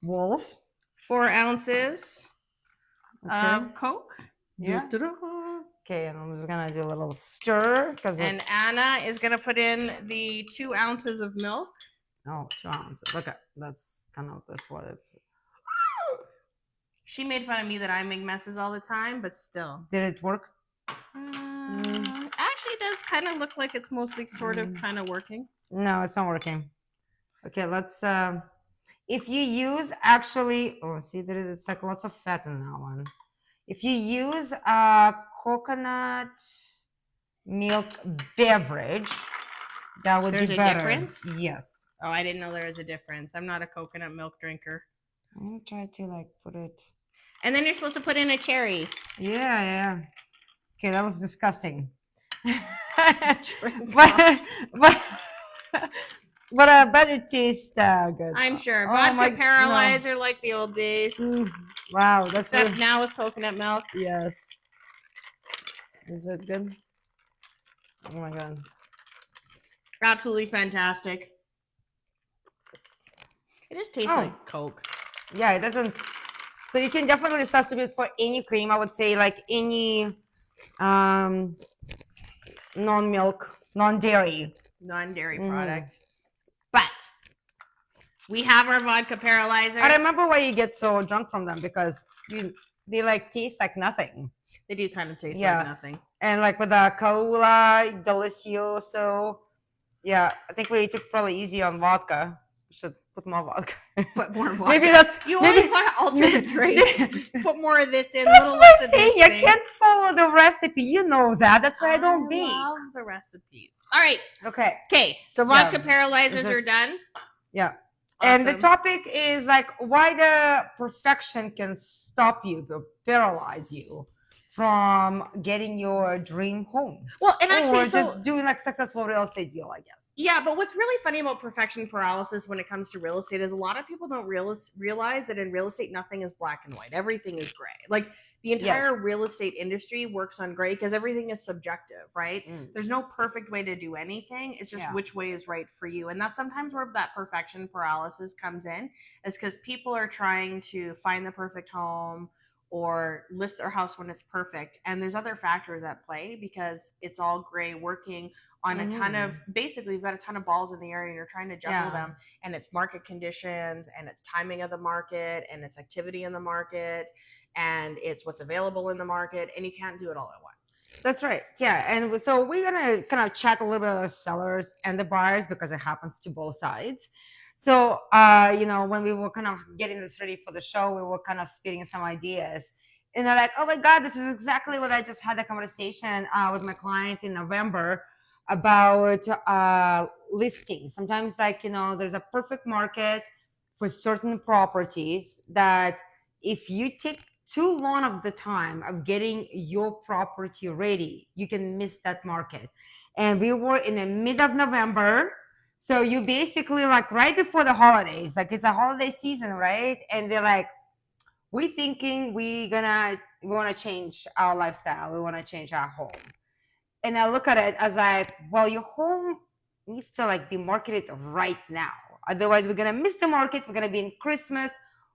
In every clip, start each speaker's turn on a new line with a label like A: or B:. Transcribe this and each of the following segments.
A: Wolf.
B: 4 ounces
A: Okay.
B: of Coke.
A: Yeah. Okay, and I'm just gonna do a little stir because
B: And
A: it's
B: Anna is going to put in the 2 ounces of milk.
A: 2 ounces. Okay, that's kind of this what it's.
B: She made fun of me that I make messes all the time, but still.
A: Did it work?
B: Actually, it does kind of look like it's mostly sort of kind of working.
A: No, it's not working. Okay, let's. If you use actually, oh, see, there is it's like lots of fat in that one. If you use a coconut milk beverage, that would
B: There's
A: be
B: a
A: better.
B: difference?
A: Yes.
B: Oh, I didn't know there was a difference. I'm not a coconut milk drinker.
A: I'm gonna try to like put it.
B: And then you're supposed to put in a cherry.
A: Yeah. Okay, that was disgusting.
B: but,
A: but I bet it tastes good.
B: I'm sure.
A: Oh
B: Vodka Paralyzer like the old days.
A: Wow, that's
B: except now with coconut milk.
A: Yes. Is it good? Oh my god.
B: Absolutely fantastic. It just tastes like Coke.
A: Yeah, it doesn't. So you can definitely substitute for any cream. I would say like any non-milk, non-dairy
B: product. But we have our vodka paralyzers.
A: I remember why you get so drunk from them because they like taste like nothing.
B: They do kind of taste like nothing.
A: And like with the cola, delicioso. Yeah, I think we took probably easy on vodka. We should put more vodka.
B: Put more vodka.
A: Maybe that's
B: you always want to alter the drink. Just put more of this in, a little less of this.
A: I can't follow the recipe. You know that. That's why I don't bake.
B: I love the recipes. All right.
A: Okay.
B: So vodka paralyzers are done.
A: Yeah. Awesome. And the topic is like why the perfection can stop you, paralyze you from getting your dream home.
B: Well, and actually,
A: just doing like successful real estate deal, I guess.
B: Yeah, but what's really funny about perfection paralysis when it comes to real estate is a lot of people don't realize that in real estate nothing is black and white. Everything is gray. Like the entire real estate industry works on gray because everything is subjective, right? There's no perfect way to do anything. It's just which way is right for you. And that's sometimes where that perfection paralysis comes in, is because people are trying to find the perfect home or list their house when it's perfect. And there's other factors at play because it's all gray working on a ton of, basically you've got a ton of balls in the air and you're trying to juggle them, and it's market conditions and it's timing of the market and it's activity in the market and it's what's available in the market, and you can't do it all at once. That's right. Yeah. And so we're going to kind of chat a little bit about the sellers and the buyers because it happens to both sides. So, when we were kind of getting this ready for the show, we were kind of spitting some ideas. And they're like, oh my God, this is exactly what I just had a conversation with my client in November about listing. Sometimes there's a perfect market for certain properties that if you take too long of the time of getting your property ready, you can miss that market. And we were in the mid of November. So you basically like right before the holidays, like it's a holiday season, right? And they're like, we thinking we want to change our lifestyle. We want to change our home. And I look at it as like, well, your home needs to like be marketed right now. Otherwise, we're gonna miss the market. We're gonna be in Christmas.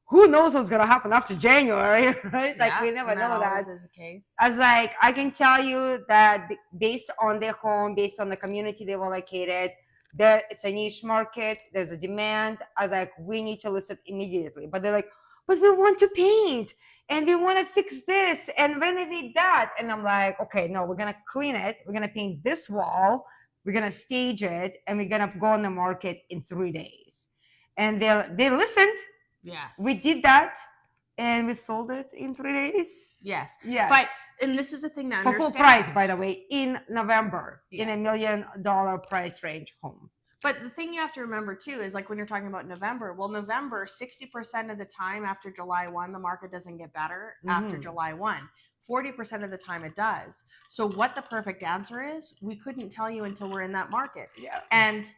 B: Who knows what's gonna happen after January, right? Like we never know that. Is the case. As like I can tell you that based on their home, based on the community they were located, that it's a niche market. There's a demand. I was like, we need to list it immediately. But they're like, but we want to paint and we want to fix this and renovate that. And I'm like, okay, no, we're going to clean it. We're going to paint this wall. We're going to stage it and we're going to go on the market in 3 days. And they listened. Yes. We did that. And we sold it in 3 days. Yes. But, and this is the thing to understand. For full price, by the way, in November, in $1 million price range home. But the thing you have to remember too is like when you're talking about November, well, November, 60% of the time after July 1, the market doesn't get better after July 1. 40% of the time it does. So what the perfect answer is, we couldn't tell you until we're in that market. Yeah. And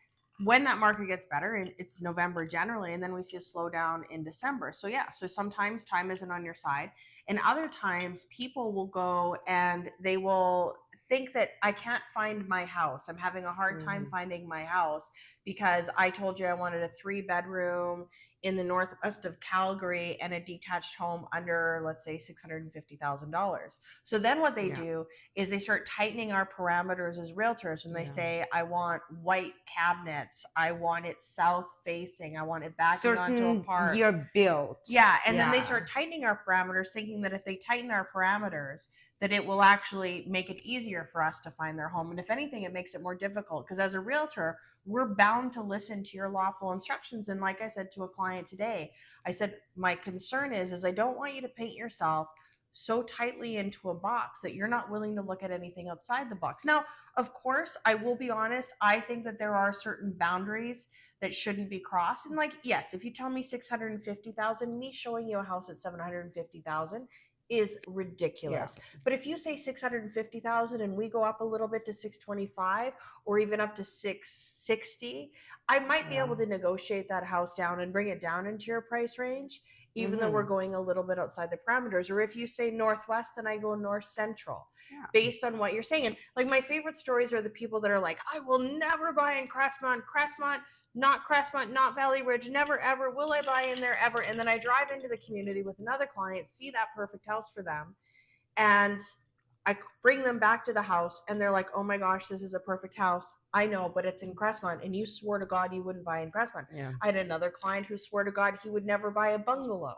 B: when that market gets better, and it's November generally, and then we see a slowdown in December. So yeah, so sometimes time isn't on your side. And other times people will go and they will think that I can't find my house. I'm having a hard time finding my house because I told you I wanted a 3-bedroom in the northwest of Calgary and a detached home under, let's say, $650,000. So then what they
A: Yeah.
B: do is they start tightening our parameters as realtors, and they
A: Yeah.
B: say, I want white cabinets, I want it south facing, I want it backing onto a
A: Certain
B: park.
A: year built.
B: Yeah, and then they
A: Yeah.
B: start tightening our parameters, thinking that if they tighten our parameters, that it will actually make it easier for us to find their home. And if anything, it makes it more difficult, because as a realtor, we're bound to listen to your lawful instructions. And like I said to a client today, I said, my concern is I don't want you to paint yourself so tightly into a box that you're not willing to look at anything outside the box. Now, of course, I will be honest, I think that there are certain boundaries that shouldn't be crossed. And like, yes, if you tell me 650,000, me showing you a house at 750,000 is ridiculous.
A: Yeah.
B: But if you say 650,000 and we go up a little bit to 625 or even up to 660, I might be able to negotiate that house down and bring it down into your price range, even though we're going a little bit outside the parameters. Or if you say northwest and I go north central, based on what you're saying. And like, my favorite stories are the people that are like, I will never buy in Crestmont, not Crestmont, not Valley Ridge, never ever will I buy in there ever. And then I drive into the community with another client, see that perfect house for them, and I bring them back to the house, and they're like, oh my gosh, this is a perfect house. I know, but it's in Crestmont, and you swore to God you wouldn't buy in Crestmont.
A: Yeah.
B: I had another client who swore to God he would never buy a bungalow.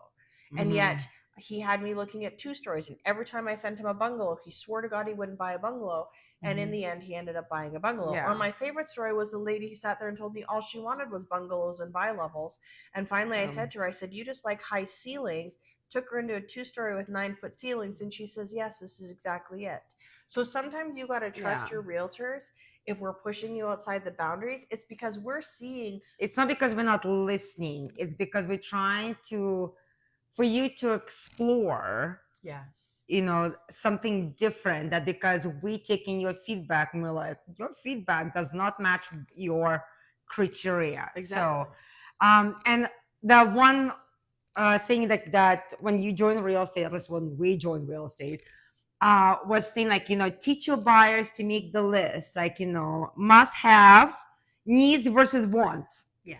B: And yet he had me looking at 2 stories, and every time I sent him a bungalow, he swore to God he wouldn't buy a bungalow. And in the end, he ended up buying a bungalow.
A: Yeah.
B: Or my favorite story was the lady who sat there and told me all she wanted was bungalows and bi-levels. And finally I said to her, I said, you just like high ceilings. Took her into a 2-story with 9-foot ceilings, and she says, yes, this is exactly it. So sometimes you got to trust your realtors. If we're pushing you outside the boundaries, it's because we're seeing.
A: It's not because we're not listening. It's because we're trying for you to explore,
B: Yes,
A: something different. That because we taking your feedback and we're like, your feedback does not match your criteria.
B: exactly.
A: So, and the one thing that when you join real estate, at least when we join real estate, was saying like, teach your buyers to make the list, like, must haves, needs versus wants.
B: Yes.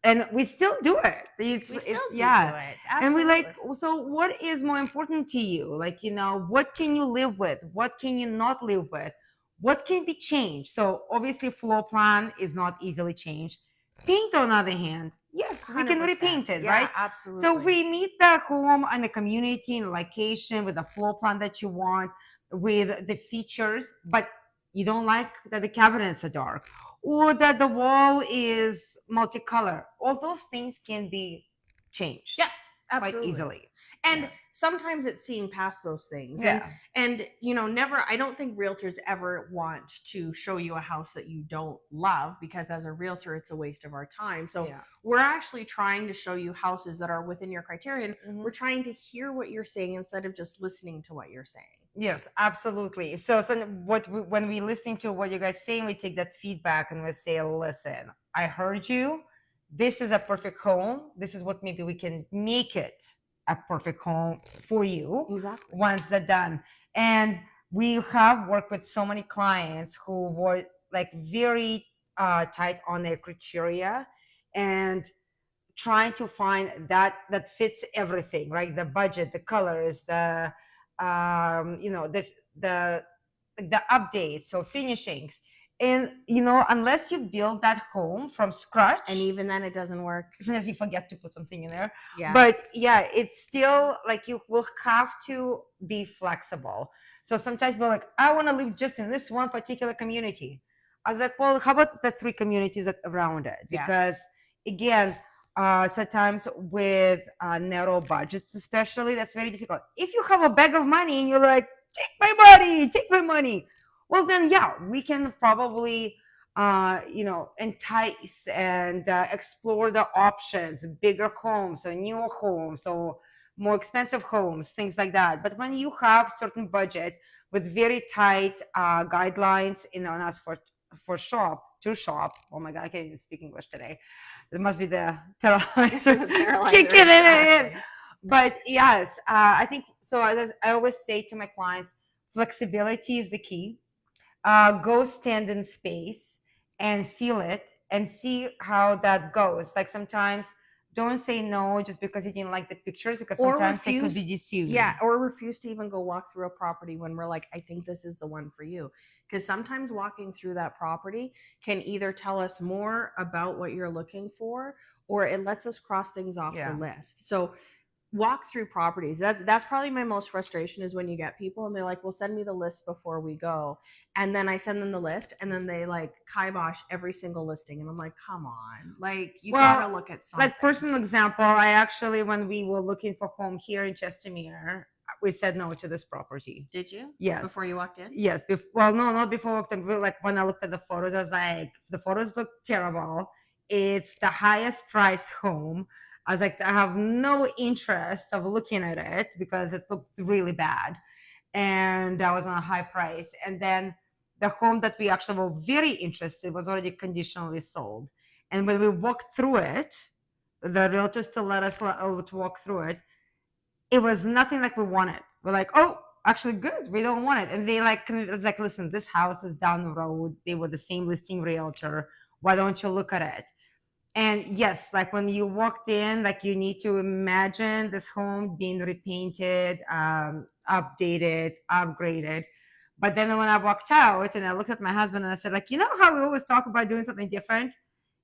A: And we still do it.
B: We still do
A: yeah.
B: it.
A: And we
B: Absolutely.
A: like, so what is more important to you? Like, what can you live with? What can you not live with? What can be changed? So obviously floor plan is not easily changed. Paint, on the other hand, yes, we can
B: 100%.
A: repaint it,
B: Yeah,
A: right?
B: absolutely.
A: So we meet the home and the community and location with the floor plan that you want, with the features, but you don't like that the cabinets are dark or that the wall is multicolor. All those things can be changed.
B: Yeah,
A: quite
B: absolutely.
A: easily.
B: And
A: Yeah.
B: sometimes it's seeing past those things.
A: Yeah.
B: And never, I don't think realtors ever want to show you a house that you don't love, because as a realtor, it's a waste of our time. So
A: Yeah.
B: we're actually trying to show you houses that are within your criterion.
A: Mhm.
B: We're trying to hear what you're saying instead of just listening to what you're saying.
A: Yes, absolutely. So when we listening to what you guys saying, we take that feedback and we say, listen, I heard you. This is a perfect home. This is what maybe we can make it a perfect home for you.
B: Exactly.
A: Once they're done. And we have worked with so many clients who were like very tight on their criteria and trying to find that fits everything, right? The budget, the colors, the the the updates, so finishings. And unless you build that home from scratch,
B: And even then it doesn't work.
A: Sometimes you forget to put something in there.
B: Yeah.
A: But yeah, it's still like you will have to be flexible. So sometimes we're like, I want to live just in this one particular community. I was like, well, how about the 3 communities around it?
B: Yeah.
A: Because again, sometimes with narrow budgets, especially, that's very difficult. If you have a bag of money and you're like, take my money. Well, then, yeah, we can probably entice and explore the options, bigger homes or newer homes or more expensive homes, things like that. But when you have certain budget with very tight guidelines, on us to shop. Oh my God, I can't even speak English today. It must be the paralyzer kicking in.
B: Exactly.
A: But yes, I think so. As I always say to my clients, flexibility is the key. Go stand in space and feel it and see how that goes. Like sometimes don't say no just because you didn't like the pictures, because
B: Or
A: sometimes they could be
B: refuse,
A: deceiving.
B: yeah, or refuse to even go walk through a property when we're like, I think this is the one for you. Because sometimes walking through that property can either tell us more about what you're looking for, or it lets us cross things off the list. So walk through properties, that's probably my most frustration, is when you get people and they're like, well, send me the list before we go, and then I send them the list and then they like kibosh every single listing, and I'm like, come on, like, you gotta look at something.
A: Like, personal example, I actually, when we were looking for home here in Chestermere, we said no to this property.
B: Did you?
A: Yes.
B: Before you walked in?
A: Yes. Well, no, not before I walked in. But like, when I looked at the photos, I was like, the photos look terrible. It's the highest priced home. I was like, I have no interest of looking at it because it looked really bad, and I was on a high price. And then the home that we actually were very interested was already conditionally sold. And when we walked through it, the realtor still let us to walk through it. It was nothing like we wanted. We're like, oh, actually, good. We don't want it. And they like, it's like, listen, this house is down the road. They were the same listing realtor. Why don't you look at it? And yes, like when you walked in, like you need to imagine this home being repainted, updated, upgraded. But then when I walked out and I looked at my husband and I said, like, you know how we always talk about doing something different?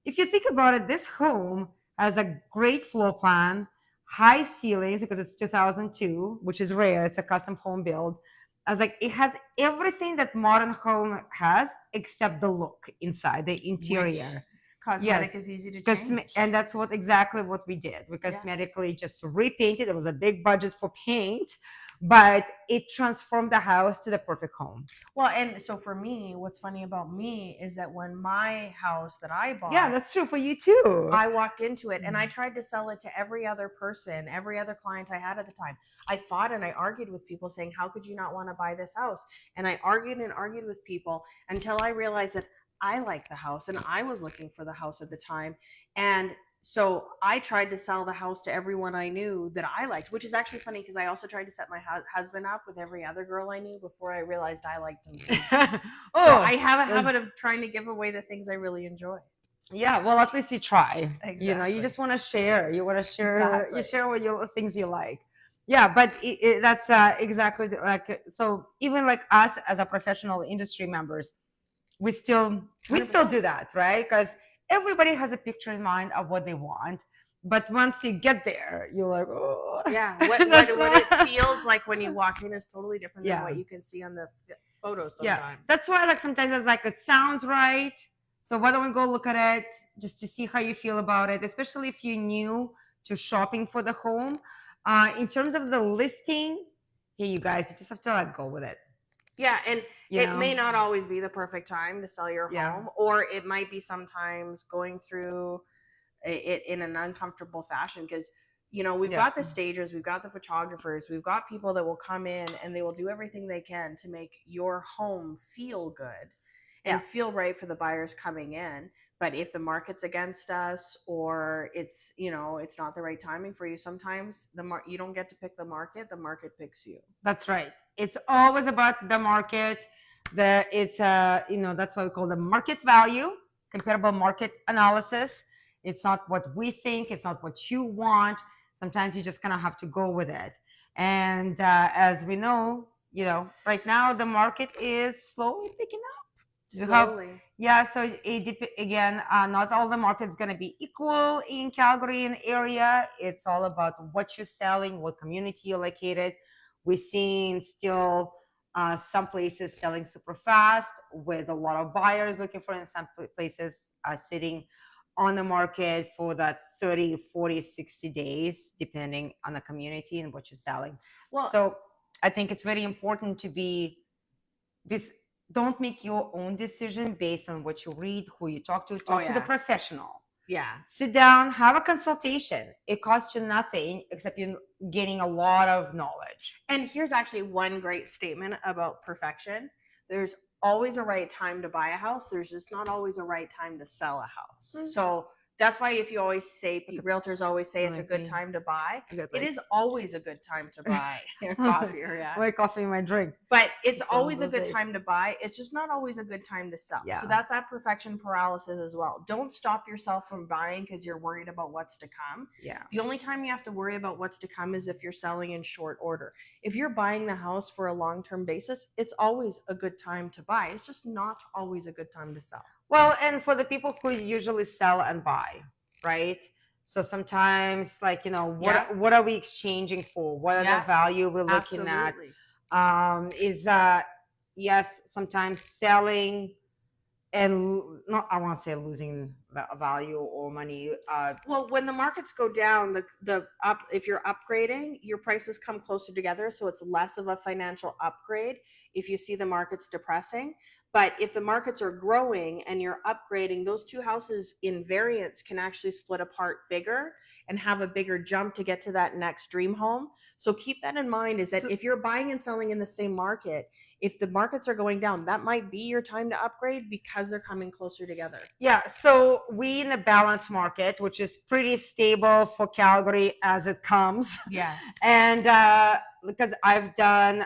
A: If you think about it, this home has a great floor plan, high ceilings because it's 2002, which is rare. It's a custom home build. I was like, it has everything that modern home has except the look inside, the interior.
B: Cosmetic is easy to change.
A: And that's exactly what we did. We cosmetically just repainted. It was a big budget for paint, but it transformed the house to the perfect home.
B: Well, and so for me, what's funny about me is that when my house that I bought,
A: yeah, that's true for you too.
B: I walked into it and I tried to sell it to every other person, every other client I had at the time. I fought and I argued with people saying, how could you not want to buy this house? And I argued and argued with people until I realized that I liked the house and I was looking for the house at the time. And so I tried to sell the house to everyone I knew that I liked, which is actually funny because I also tried to set my husband up with every other girl I knew before I realized I liked him too. So I have a habit of trying to give away the things I really enjoy.
A: Yeah, well, at least you try.
B: Exactly.
A: You know, you just want to share. You want to share. Exactly. You share what things you like. Yeah, but that's exactly like, so even like us as a professional industry members, we still do that, right? Because everybody has a picture in mind of what they want, but once you get there, you're like, oh,
B: yeah, what it feels like when you walk in is totally different than what you can see on the photos sometimes.
A: Yeah, that's why, like, sometimes it's like, it sounds right, so why don't we go look at it just to see how you feel about it, especially if you're new to shopping for the home. In terms of the listing, here, you guys, you just have to like go with it.
B: Yeah, and it may not always be the perfect time to sell your home, or it might be sometimes going through it in an uncomfortable fashion because, you know, we've got the stagers, we've got the photographers, we've got people that will come in and they will do everything they can to make your home feel good and feel right for the buyers coming in. But if the market's against us, or it's, you know, it's not the right timing for you, sometimes you don't get to pick the market picks you.
A: That's right. It's always about the market. It's you know, that's what we call the market value, comparable market analysis. It's not what we think, it's not what you want. Sometimes you just kind of have to go with it. And as we know, you know, right now the market is slowly picking up.
B: Slowly.
A: So again, not all the market's going to be equal in Calgary and area. It's all about what you're selling, what community you're located. We're seeing still some places selling super fast with a lot of buyers looking for it, and some places sitting on the market for that 30, 40, 60 days, depending on the community and what you're selling. Well, so I think it's very important to be this. Don't make your own decision based on what you read, who you talk to. Talk to the professional.
B: Yeah.
A: Sit down, have a consultation. It costs you nothing except you're getting a lot of knowledge.
B: And here's actually one great statement about perfection. There's always a right time to buy a house. There's just not always a right time to sell a house. Mm-hmm. So that's why if you always say, realtors always say it's a good
A: me.
B: time to buy.
A: Good,
B: It
A: like-
B: is always a good time to buy coffee or
A: My coffee, my drink.
B: But it's
A: It's
B: always a
A: those
B: good
A: days.
B: time to buy. It's just not always a good time to sell.
A: Yeah.
B: So that's that perfection paralysis as well. Don't stop yourself from buying because you're worried about what's to come.
A: Yeah.
B: The only time you have to worry about what's to come is if you're selling in short order. If you're buying the house for a long-term basis, it's always a good time to buy. It's just not always a good time to sell.
A: Well, and for the people who usually sell and buy, right? So sometimes, like, you know, what are we exchanging for? What are the value we're looking
B: Absolutely.
A: at? Is yes, sometimes selling and not, I won't say losing value or money.
B: Well, when the markets go down, if you're upgrading, your prices come closer together, so it's less of a financial upgrade if you see the markets depressing. But if the markets are growing and you're upgrading, those two houses in variance can actually split apart bigger and have a bigger jump to get to that next dream home. So keep that in mind, is that if you're buying and selling in the same market, if the markets are going down, that might be your time to upgrade because they're coming closer together.
A: Yeah, so we in the balance market, which is pretty stable for Calgary as it comes.
B: Yes.
A: And because I've done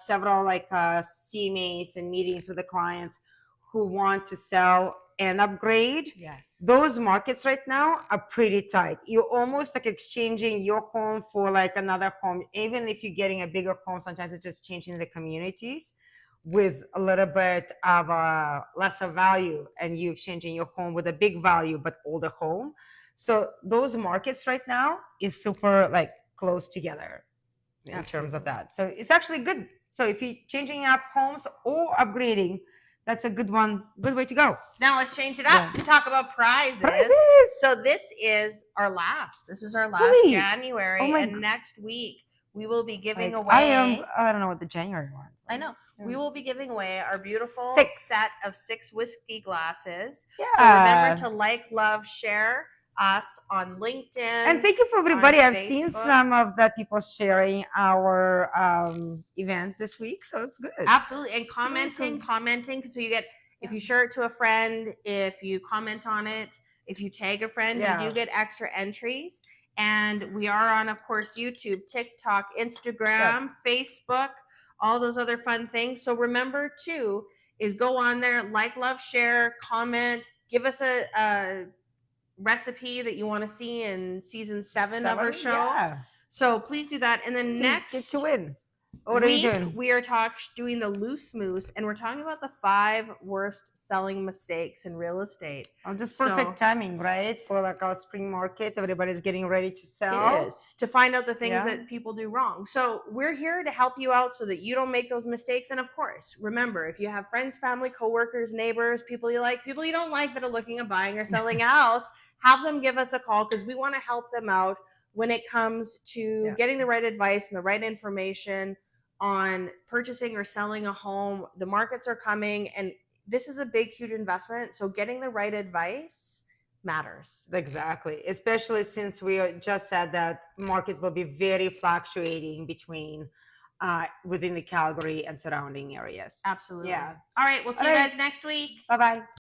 A: several like CMAs and meetings with the clients who want to sell and upgrade.
B: Yes.
A: Those markets right now are pretty tight. You're almost like exchanging your home for like another home. Even if you're getting a bigger home, sometimes it's just changing the communities with a little bit of a lesser value, and you exchanging your home with a big value but older home. So those markets right now is super like close together in terms of that. So it's actually good. So if you're changing up homes or upgrading, that's a good way to go.
B: Now let's change it up and talk about prizes. So this is our last
A: Really?
B: January, and next week we will be giving away.
A: I don't know what the January one.
B: I know. We will be giving away our beautiful set of 6 whiskey glasses.
A: Yeah.
B: So remember to like, love, share us on LinkedIn.
A: And thank you for everybody. I've seen some of the people sharing our event this week, so it's good.
B: Absolutely. And commenting. So you get, if you share it to a friend, if you comment on it, if you tag a friend, you do get extra entries. And we are on, of course, YouTube, TikTok, Instagram, Facebook, all those other fun things. So remember too, is go on there, like, love, share, comment, give us a recipe that you want to see in season 7 of our show. Yeah. So please do that. And then next
A: get to win.
B: What week, are you doing? We are doing the loose moose, and we're talking about the 5 worst selling mistakes in real estate.
A: Oh, just perfect timing, right? For like our spring market, everybody's getting ready to sell.
B: It is, to find out the things that people do wrong. So we're here to help you out so that you don't make those mistakes. And of course, remember, if you have friends, family, coworkers, neighbors, people you like, people you don't like that are looking at buying or selling a house, have them give us a call, because we want to help them out when it comes to getting the right advice and the right information on purchasing or selling a home. The markets are coming, and this is a big, huge investment. So getting the right advice matters.
A: Exactly. Especially since we just said that market will be very fluctuating between within the Calgary and surrounding areas.
B: Absolutely. Yeah. All right. We'll see you guys next week.
A: Bye-bye.